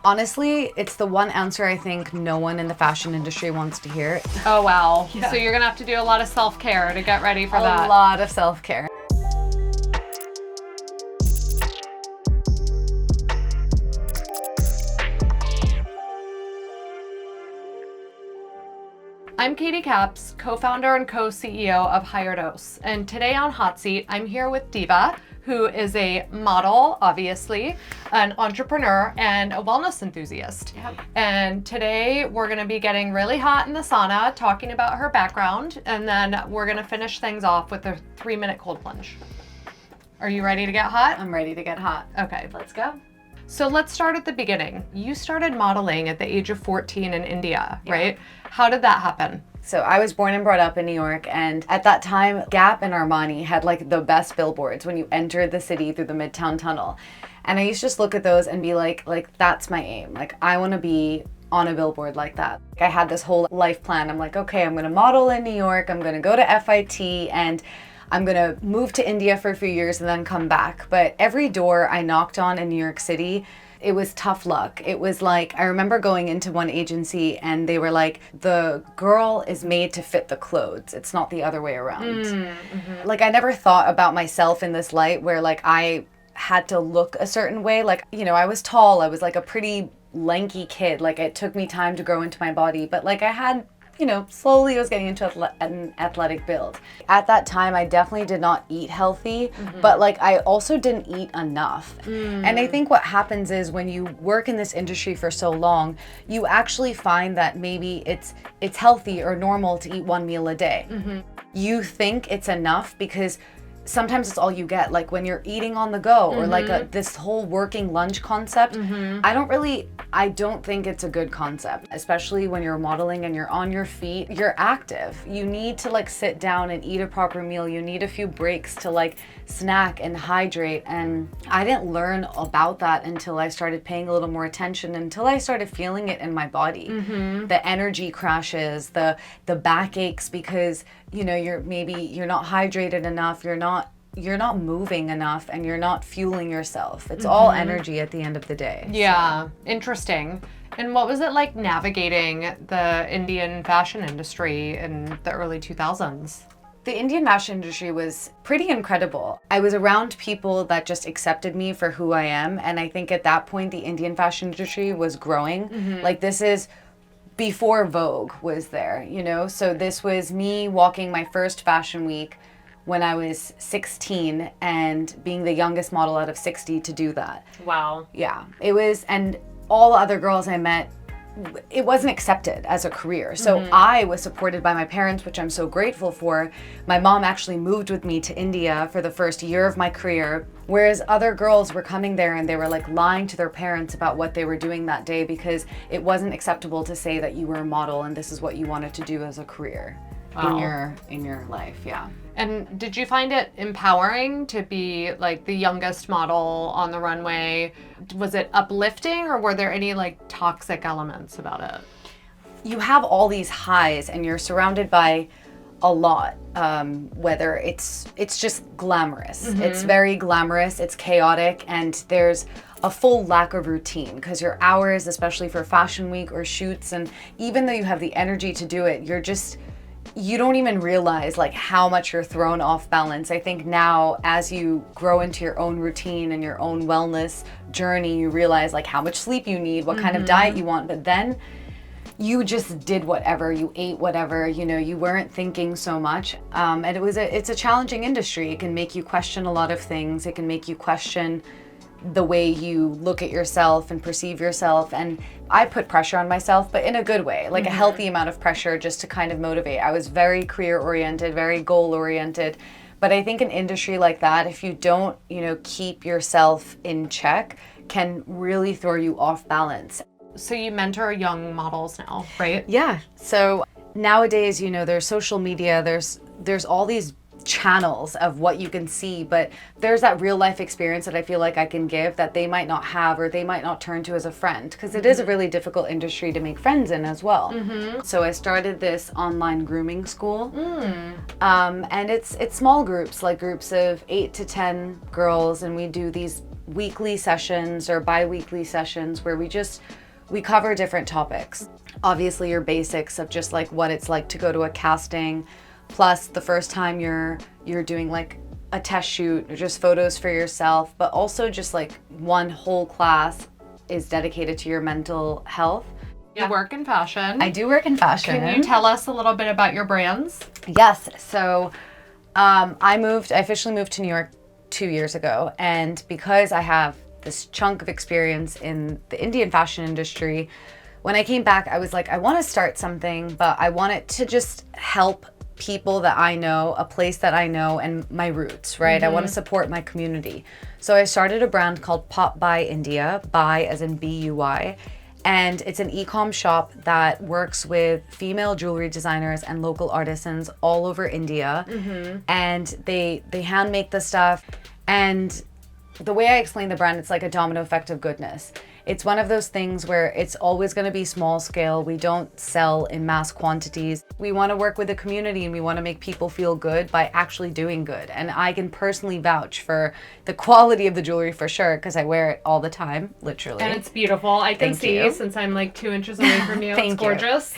Honestly, it's the one answer I think no one in the fashion industry wants to hear. Oh, wow. Yeah. So you're going to have to do a lot of self-care to get ready for that. A lot of self-care. I'm Katie Kaps, co-founder and co-CEO of HigherDOSE. And today on Hot Seat, I'm here with Diva, who is a model, obviously, an entrepreneur, and a wellness enthusiast. Yep. And today we're gonna be getting really hot in the sauna, talking about her background, and then we're gonna finish things off with a 3-minute cold plunge. Are you ready to get hot? I'm ready to get hot. Okay. Let's go. So let's start at the beginning. You started modeling at the age of 14 in India, right? How did that happen? So I was born and brought up in New York, and at that time, Gap and Armani had like the best billboards when you entered the city through the Midtown Tunnel. And I used to just look at those and be like that's my aim. Like, I want to be on a billboard like that. I had this whole life plan. I'm like, okay, I'm going to model in New York. I'm going to go to FIT, and I'm going to move to India for a few years and then come back. But every door I knocked on in New York City, it was tough luck. It was like, I remember going into one agency and they were like, the girl is made to fit the clothes. It's not the other way around. Mm-hmm. Like, I never thought about myself in this light where like I had to look a certain way. Like, you know, I was tall. I was like a pretty lanky kid. Like, it took me time to grow into my body. But like, I had, you know, slowly I was getting into an athletic build. At that time, I definitely did not eat healthy, but like I also didn't eat enough. And I think what happens is when you work in this industry for so long, you actually find that maybe it's healthy or normal to eat 1 meal a day. You think it's enough because sometimes it's all you get, like when you're eating on the go or like this whole working lunch concept. I don't think it's a good concept, especially when you're modeling and you're on your feet. You're active. You need to like sit down and eat a proper meal. You need a few breaks to like snack and hydrate. And I didn't learn about that until I started paying a little more attention, until I started feeling it in my body. The energy crashes, the back aches because, you know, you're not hydrated enough, you're not moving enough, and you're not fueling yourself. It's all energy at the end of the day. Yeah, so. Interesting. And what was it like navigating the Indian fashion industry in the early 2000s? The Indian fashion industry was pretty incredible. I was around people that just accepted me for who I am, and I think at that point the Indian fashion industry was growing. Like, this is before Vogue was there, you know? So this was me walking my first fashion week when I was 16 and being the youngest model out of 60 to do that. Wow. Yeah, it was, and all the other girls I met, it wasn't accepted as a career. So I was supported by my parents, which I'm so grateful for. My mom actually moved with me to India for the first year of my career, whereas other girls were coming there and they were like lying to their parents about what they were doing that day because it wasn't acceptable to say that you were a model and this is what you wanted to do as a career. Wow. in your life. Yeah. And did you find it empowering to be like the youngest model on the runway? Was it uplifting, or were there any like toxic elements about it? You have all these highs and you're surrounded by a lot, whether it's just glamorous. It's very glamorous, it's chaotic, and there's a full lack of routine because your hours, especially for fashion week or shoots, and even though you have the energy to do it, you don't even realize like how much you're thrown off balance. I think now as you grow into your own routine and your own wellness journey, you realize like how much sleep you need, what kind of diet you want, but then you just did whatever, you ate whatever, you know, you weren't thinking so much. And it's a challenging industry. It can make you question a lot of things. It can make you question the way you look at yourself and perceive yourself. And I put pressure on myself, but in a good way, like a healthy amount of pressure just to kind of motivate. I was very career oriented, very goal oriented. But I think an industry like that, if you don't, you know, keep yourself in check, can really throw you off balance. So you mentor young models now, right? Yeah. So nowadays, you know, there's social media, there's all these channels of what you can see, but there's that real life experience that I feel like I can give that they might not have or they might not turn to as a friend, because it is a really difficult industry to make friends in as well. So I started this online grooming school, and it's small groups, like groups of 8 to 10 girls, and we do these weekly sessions or bi-weekly sessions where we cover different topics. Obviously your basics of just like what it's like to go to a casting, plus the first time you're doing like a test shoot or just photos for yourself, but also just like one whole class is dedicated to your mental health. You work in fashion. I do work in fashion. Can you tell us a little bit about your brands? Yes. So I officially moved to New York 2 years ago. And because I have this chunk of experience in the Indian fashion industry, when I came back, I was like, I want to start something, but I want it to just help people that I know, a place that I know, and my roots, right? I want to support my community. So I started a brand called Pop by India, by as in B-U-Y. And it's an e-com shop that works with female jewelry designers and local artisans all over India. And they hand make the stuff. And the way I explain the brand, it's like a domino effect of goodness. It's one of those things where it's always going to be small scale. We don't sell in mass quantities. We want to work with the community and we want to make people feel good by actually doing good. And I can personally vouch for the quality of the jewelry for sure, because I wear it all the time, literally. And it's beautiful. I can Thank see you. since I'm like 2 inches away from you. Thank It's you. gorgeous.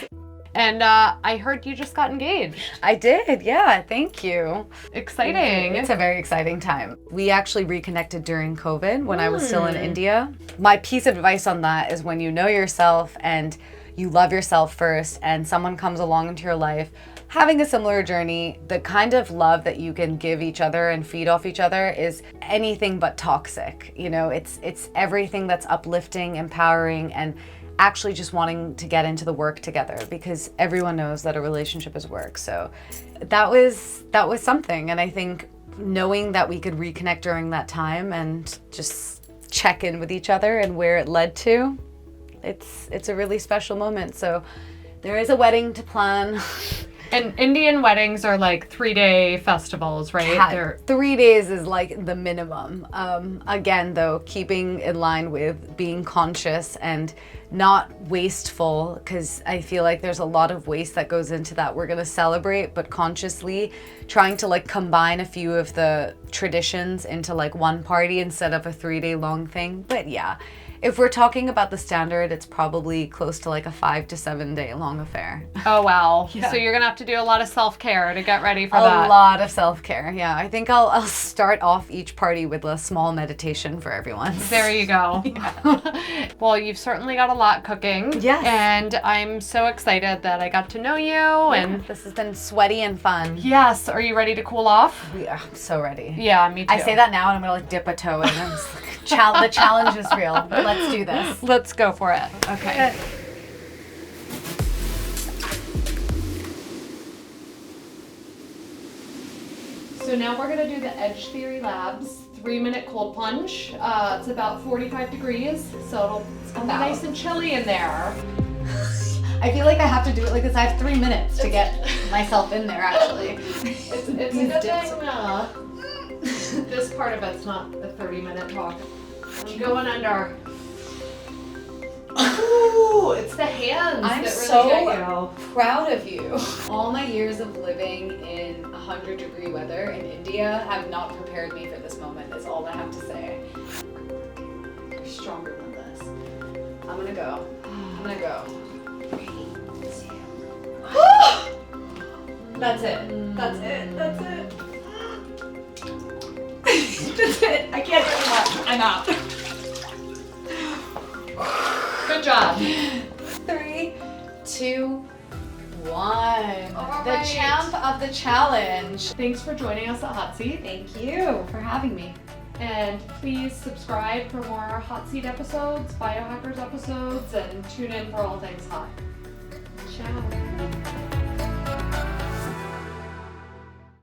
And I heard you just got engaged. I did, yeah, thank you. Exciting. It's a very exciting time. We actually reconnected during COVID when I was still in India. My piece of advice on that is when you know yourself and you love yourself first and someone comes along into your life having a similar journey, the kind of love that you can give each other and feed off each other is anything but toxic. You know, it's everything that's uplifting, empowering, and actually just wanting to get into the work together, because everyone knows that a relationship is work. So that was something. And I think knowing that we could reconnect during that time and just check in with each other and where it led to, it's a really special moment. So there is a wedding to plan. And Indian weddings are like 3-day festivals, right? They're 3 days is like the minimum. Again, though, keeping in line with being conscious and not wasteful, because I feel like there's a lot of waste that goes into that. We're gonna celebrate, but consciously trying to like combine a few of the traditions into like one party instead of a 3-day long thing. But yeah, if we're talking about the standard, it's probably close to like a 5 to 7 day long affair. Oh, wow. Yeah. So you're going to have to do a lot of self-care to get ready for A that. lot of self-care. Yeah, I think I'll start off each party with a small meditation for everyone. There you go. Yeah. Well, you've certainly got a lot cooking. Yes. And I'm so excited that I got to know you. And this has been sweaty and fun. yes, are you ready to cool off? Yeah, I'm so ready. Yeah, me too. I say that now and I'm gonna like dip a toe in. I'm just like, the challenge is real. Let's do this. Let's go for it. Okay. So now we're gonna do the Edge Theory Labs 3-minute cold plunge. It's about 45 degrees, so it's gonna be nice and chilly in there. I feel like I have to do it like this. I have 3 minutes to get myself in there, actually. It's a good thing this part of it's not a 30-minute talk. I'm going under. Ooh, it's the hands I'm that really so get you. proud of you. All my years of living in 100-degree weather in India have not prepared me for this moment, is all I have to say. You're stronger than this. I'm gonna go. That's it. That's it. That's it. That's it. I can't do anymore. I'm out. Good job. 3, 2, 1. All The right. champ of the challenge. Thanks for joining us at Hot Seat. Thank you for having me. And please subscribe for more Hot Seat episodes, Biohackers episodes, and tune in for all things hot. Ciao.